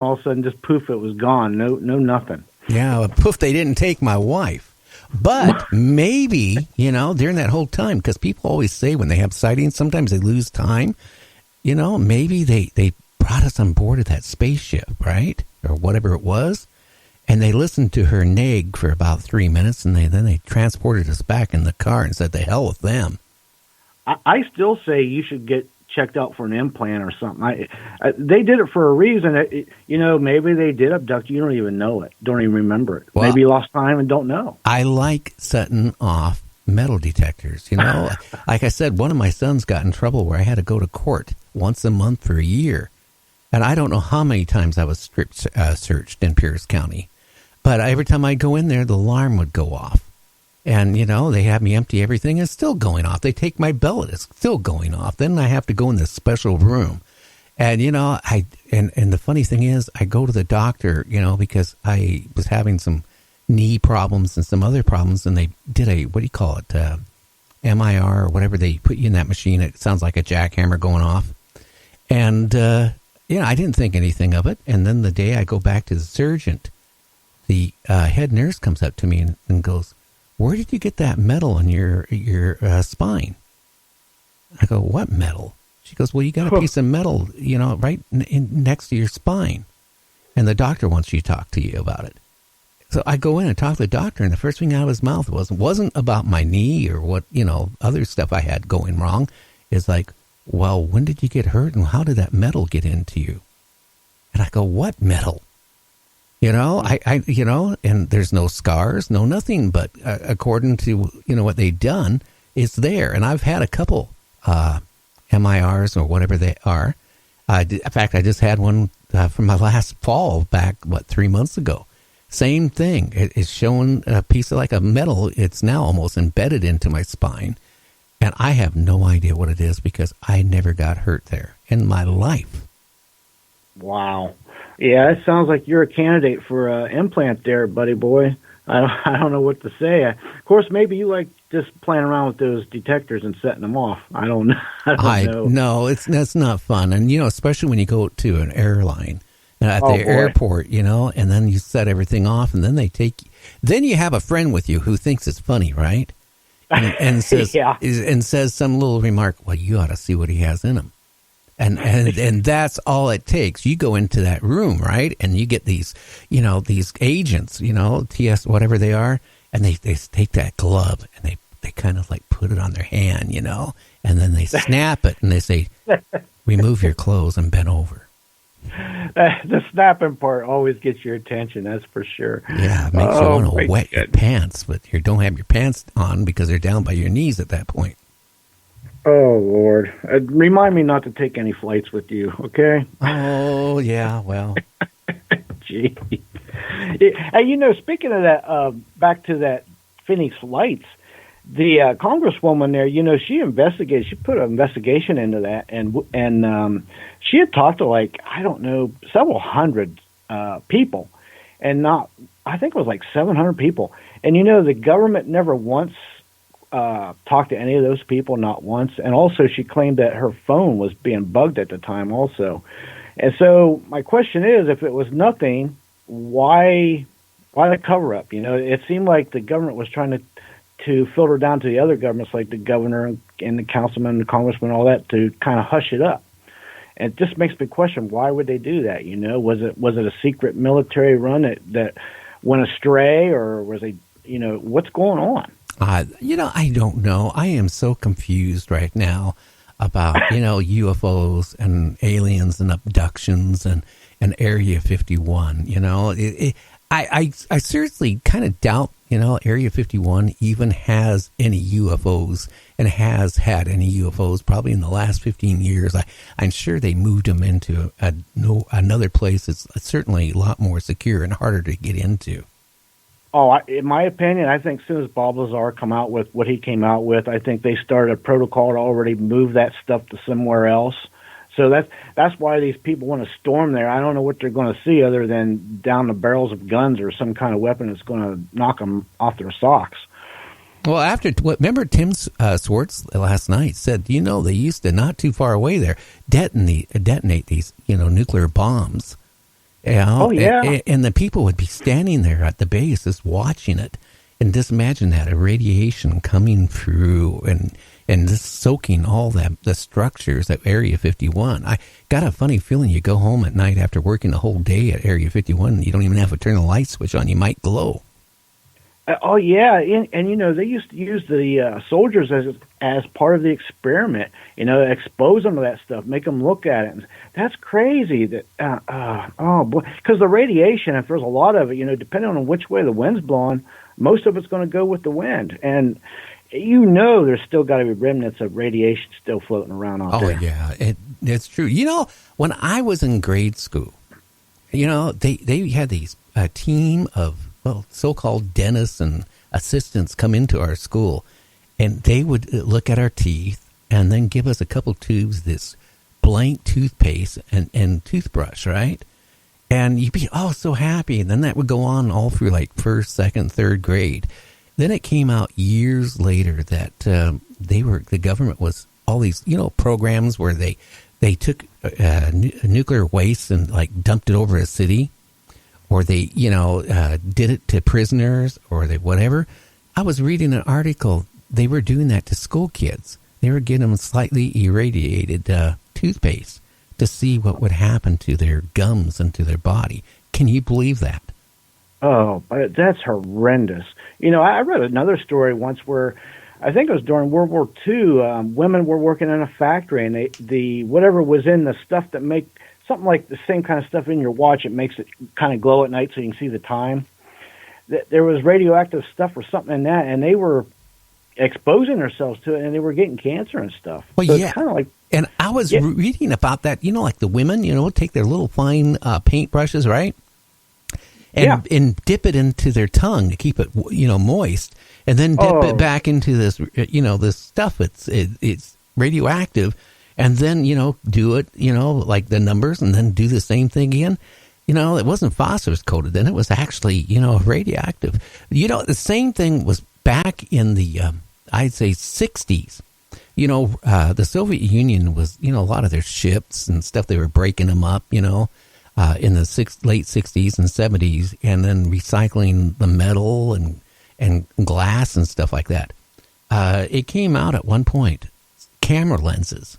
all of a sudden, just poof, it was gone. No, nothing. Yeah, poof, they didn't take my wife. But maybe, during that whole time, because people always say when they have sightings, sometimes they lose time. Maybe they brought us on board of that spaceship, right? Or whatever it was. And they listened to her nag for about 3 minutes, and then they transported us back in the car and said, "The hell with them." I still say you should get checked out for an implant or something. They did it for a reason. Maybe they did abduct you. You don't even know it. Don't even remember it. Well, maybe you lost time and don't know. I like setting off metal detectors. Like I said, one of my sons got in trouble where I had to go to court once a month for a year. And I don't know how many times I was strip searched in Pierce County. But every time I go in there, the alarm would go off. And, they have me empty everything. It's still going off. They take my billet. It's still going off. Then I have to go in this special room. And, and the funny thing is, I go to the doctor, because I was having some knee problems and some other problems. And they did MIR or whatever they put you in that machine. It sounds like a jackhammer going off. And, I didn't think anything of it. And then the day I go back to the surgeon, the head nurse comes up to me and goes, "Where did you get that metal in your spine?" I go, "What metal?" She goes, "Well, you got a piece of metal, right next to your spine. And the doctor wants you to talk to you about it." So I go in and talk to the doctor, and the first thing out of his mouth wasn't about my knee or what, other stuff I had going wrong. It's like, "Well, when did you get hurt and how did that metal get into you?" And I go, "What metal?" And there's no scars, no nothing, but according to, what they've done, it's there. And I've had a couple MIRs or whatever they are. In fact, I just had one from my last fall back, 3 months ago. Same thing. It's showing a piece of like a metal. It's now almost embedded into my spine. And I have no idea what it is because I never got hurt there in my life. Wow. Yeah, it sounds like you're a candidate for an implant there, buddy boy. I don't know what to say. Of course, maybe you like just playing around with those detectors and setting them off. I don't know. No, that's not fun. And, especially when you go to an airline at the airport, and then you set everything off and then they take you. Then you have a friend with you who thinks it's funny, right? And says, and says some little remark, "Well, you ought to see what he has in him." And that's all it takes. You go into that room, right? And you get these, these agents, TS, whatever they are. And they take that glove and they kind of like put it on their hand, and then they snap it and they say, "Remove your clothes and bend over." The snapping part always gets your attention, that's for sure. Yeah, it makes you want to wet your pants, but you don't have your pants on because they're down by your knees at that point. Oh, Lord. Remind me not to take any flights with you, okay? Oh, yeah, well. Gee. Yeah, speaking of that, back to that Phoenix Lights, the congresswoman there, she investigated. She put an investigation into that, and she had talked to several hundred people, and I think it was like 700 people. And the government never once talked to any of those people, not once. And also, she claimed that her phone was being bugged at the time, also. And so, my question is, if it was nothing, why the cover up? It seemed like the government was trying to filter down to the other governments, like the governor and the councilman, the congressman, all that, to kind of hush it up. And it just makes me question, why would they do that? Was it a secret military run that went astray, or was they, what's going on? I don't know. I am so confused right now about, UFOs and aliens and abductions and Area 51. I seriously kind of doubt, Area 51 even has any UFOs and has had any UFOs probably in the last 15 years. I'm sure they moved them into another place that's certainly a lot more secure and harder to get into. Oh, in my opinion, I think as soon as Bob Lazar come out with what he came out with, I think they started a protocol to already move that stuff to somewhere else. So that's why these people want to storm there. I don't know what they're going to see other than down the barrels of guns or some kind of weapon that's going to knock them off their socks. Well, remember Tim Swartz last night said, they used to, not too far away there, detonate these, nuclear bombs. You know, Oh, yeah. and the people would be standing there at the base just watching it. And just imagine that, a radiation coming through and just soaking all the structures at Area 51. I got a funny feeling you go home at night after working the whole day at Area 51 and you don't even have to turn the light switch on. You might glow. Oh yeah, and you know they used to use the soldiers as part of the experiment. You know, expose them to that stuff, make them look at it. And that's crazy. That oh boy, because the radiation, if there's a lot of it, you know, depending on which way the wind's blowing, most of it's going to go with the wind. And you know, there's still got to be remnants of radiation still floating around out there. Oh yeah, it's true. You know, when I was in grade school, you know, they had these a team of so-called dentists and assistants come into our school, and they would look at our teeth and then give us a couple tubes this blank toothpaste and toothbrush, right? And you'd be so happy, and then that would go on all through like first, second, third grade. Then it came out years later that the government was all these, you know, programs where they took nuclear waste and like dumped it over a city, or they, you know, did it to prisoners, or they whatever. I was reading an article. They were doing that to school kids. They were getting them slightly irradiated toothpaste to see what would happen to their gums and to their body. Can you believe that? Oh, that's horrendous. You know, I read another story once where I think it was during World War II. Women were working in a factory, and the whatever was in the stuff that make something like the same kind of stuff in your watch, it makes it kind of glow at night so you can see the time. There was radioactive stuff or something in that, and they were exposing themselves to it, and they were getting cancer and stuff. Well, so yeah. It's kind of like, and I was reading about that, you know, like the women, you know, take their little fine paintbrushes, right? And dip it into their tongue to keep it, you know, moist, and then dip it back into this, you know, this stuff. It's radioactive, and then, you know, do it, you know, like the numbers, and then do the same thing again. You know, it wasn't phosphorus coated then; it was actually, you know, radioactive. You know, the same thing was back in the, I'd say, 60s. You know, the Soviet Union was, you know, a lot of their ships and stuff, they were breaking them up, you know, in the late 60s and 70s, and then recycling the metal and glass and stuff like that. It came out at one point, camera lenses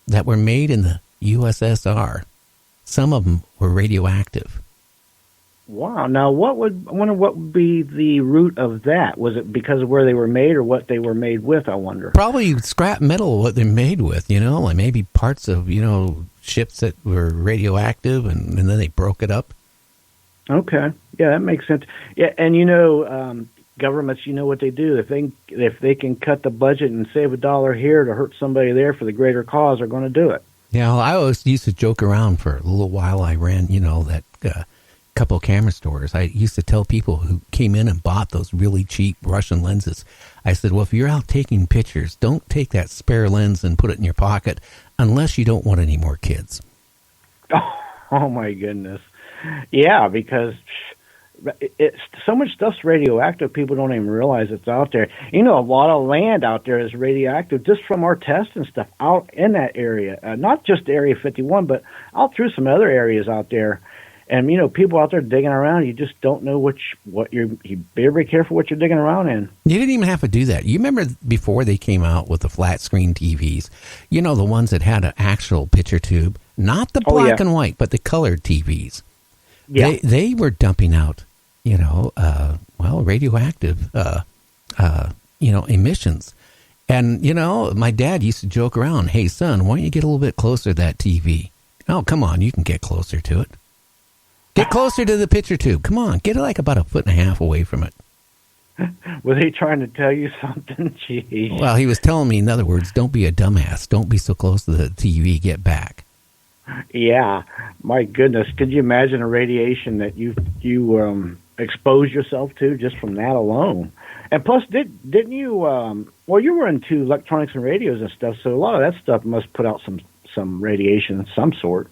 that were made in the USSR. Some of them were radioactive. wow. Now, I wonder what would be the root of that? Was it because of where they were made or what they were made with, I wonder? Probably scrap metal, what they're made with, you know, like maybe parts of, you know, ships that were radioactive, and then they broke it up. Okay. Yeah, that makes sense. Yeah, and you know, governments, you know what they do. If they can cut the budget and save $1 here to hurt somebody there for the greater cause, they're going to do it. Yeah, well, I always used to joke around for a little while. I ran, you know, that couple of camera stores. I used to tell people who came in and bought those really cheap Russian lenses, I said, well, if you're out taking pictures, don't take that spare lens and put it in your pocket unless you don't want any more kids. Oh my goodness. Yeah, because it's so much stuff's radioactive, people don't even realize it's out there. You know, a lot of land out there is radioactive just from our tests and stuff out in that area. Not just Area 51, but out through some other areas out there. And, you know, people out there digging around, you just don't know you be very careful what you're digging around in. You didn't even have to do that. You remember before they came out with the flat screen TVs, you know, the ones that had an actual picture tube, not the black and white, but the colored TVs. Yeah. They were dumping out, you know, radioactive, you know, emissions. And, you know, my dad used to joke around, hey, son, why don't you get a little bit closer to that TV? Oh, come on, you can get closer to it. Get closer to the picture tube. Come on, get it like about 1.5 feet away from it. Was he trying to tell you something? Gee. Well, he was telling me, in other words, don't be a dumbass. Don't be so close to the TV. Get back. Yeah, my goodness. Could you imagine a radiation that you expose yourself to just from that alone? And plus, didn't you? Well, you were into electronics and radios and stuff, so a lot of that stuff must put out some radiation of some sort.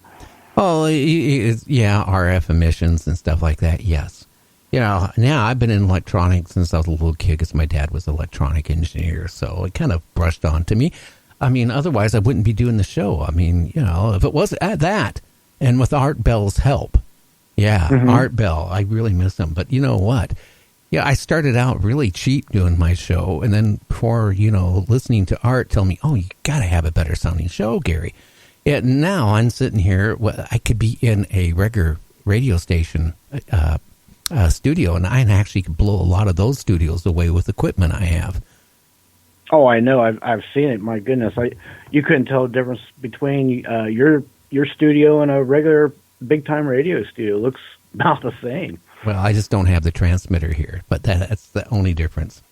Oh, yeah, RF emissions and stuff like that, yes. You know, now I've been in electronics since I was a little kid because my dad was an electronic engineer, so it kind of brushed on to me. I mean, otherwise I wouldn't be doing the show. I mean, you know, if it wasn't at that, and with Art Bell's help, Yeah, Mm-hmm. Art Bell. I really miss him. But you know what? Yeah, I started out really cheap doing my show, and then before, listening to Art tell me, oh, you got to have a better sounding show, Gary. And now I'm sitting here, I could be in a regular radio station studio, and I actually could blow a lot of those studios away with equipment I have. Oh, I know. I've seen it. My goodness, you couldn't tell the difference between your studio and a regular big time radio studio. It looks about the same. Well, I just don't have the transmitter here, but that's the only difference.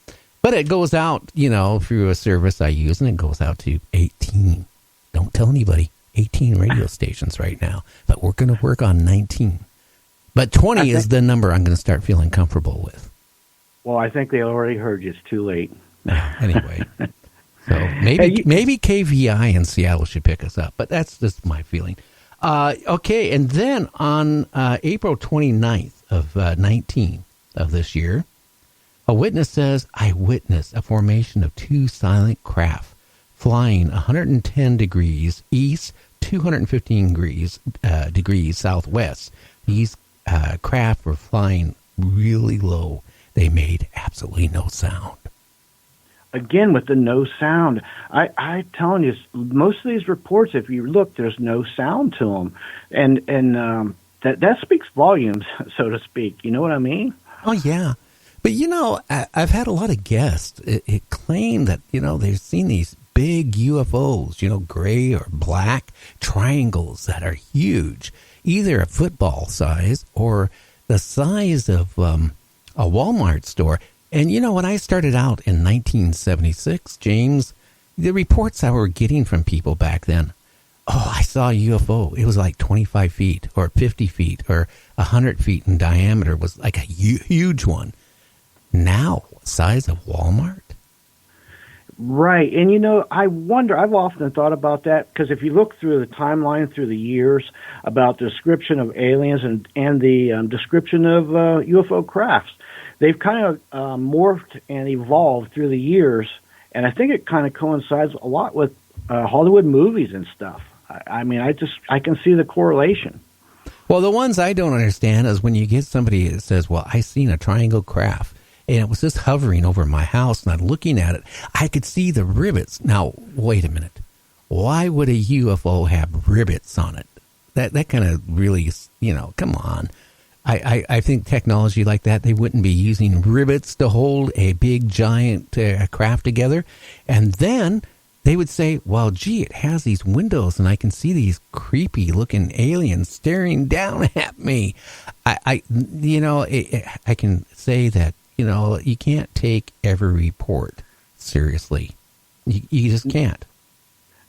But it goes out, through a service I use, and it goes out to 18. Don't tell anybody. 18 radio stations right now, but we're going to work on 19. But 20 is the number I'm going to start feeling comfortable with. Well, I think they already heard you. It's too late. Anyway, so maybe KVI in Seattle should pick us up, but that's just my feeling. Okay, and then on April 29th of 19 of this year, a witness says, I witnessed a formation of two silent craft flying 110 degrees east, 215 degrees southwest. These craft were flying really low. They made absolutely no sound. Again, with the no sound, I'm telling you, most of these reports, if you look, there's no sound to them, and that speaks volumes, so to speak. You know what I mean? Oh yeah, but I've had a lot of guests. It claimed that they've seen these big UFOs, gray or black triangles that are huge, either a football size or the size of a Walmart store. And when I started out in 1976, James, the reports I were getting from people back then, I saw a UFO. It was like 25 feet or 50 feet or 100 feet in diameter. It was like a huge one. Now, size of Walmart? Right. And, I wonder, I've often thought about that, because if you look through the timeline through the years about the description of aliens and the description of UFO crafts, they've kind of morphed and evolved through the years, and I think it kind of coincides a lot with Hollywood movies and stuff. I can see the correlation. Well, the ones I don't understand is when you get somebody that says, well, I seen a triangle craft, and it was just hovering over my house, and I'm looking at it. I could see the rivets. Now, wait a minute. Why would a UFO have rivets on it? That kind of really, come on. I think technology like that, they wouldn't be using rivets to hold a big, giant craft together. And then they would say, well, gee, it has these windows, and I can see these creepy-looking aliens staring down at me. I can say that, you can't take every report seriously. You just can't.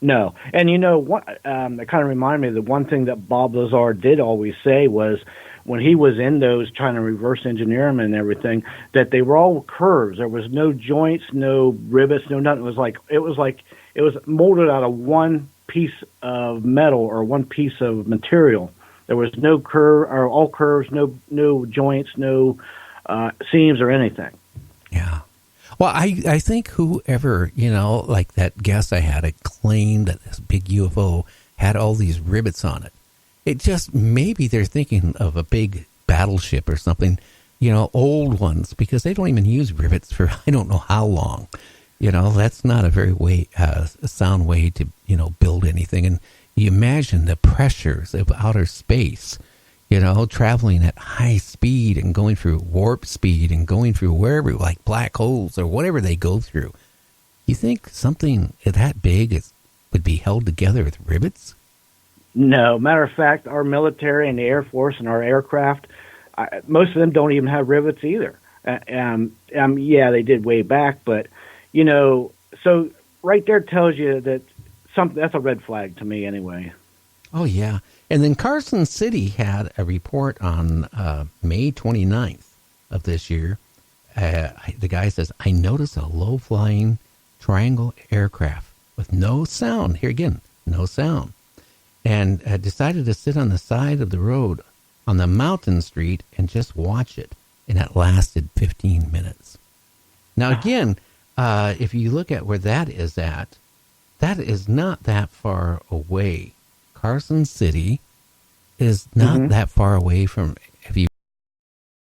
No. And, what, it kind of reminded me of the one thing that Bob Lazar did always say was, when he was in those trying to reverse engineer them and everything, that they were all curves. There was no joints, no rivets, no nothing. It was molded out of one piece of metal or one piece of material. There was no curve, or all curves, no joints, no seams or anything. Yeah. Well, I think whoever, like that guest I had, claimed that this big UFO had all these rivets on it. It just, maybe they're thinking of a big battleship or something, old ones, because they don't even use rivets for I don't know how long. That's not a very sound way to, build anything. And you imagine the pressures of outer space, traveling at high speed and going through warp speed and going through wherever, like black holes or whatever they go through. You think something that big would be held together with rivets? No. Matter of fact, our military and the Air Force and our aircraft, most of them don't even have rivets either. Yeah, they did way back, but, so right there tells you that that's a red flag to me anyway. Oh, yeah. And then Carson City had a report on May 29th of this year. The guy says, I noticed a low-flying triangle aircraft with no sound. Here again, no sound. And decided to sit on the side of the road on the mountain street and just watch it. And it lasted 15 minutes. Now, again, if you look at where that is at, that is not that far away. Carson City is not that far away from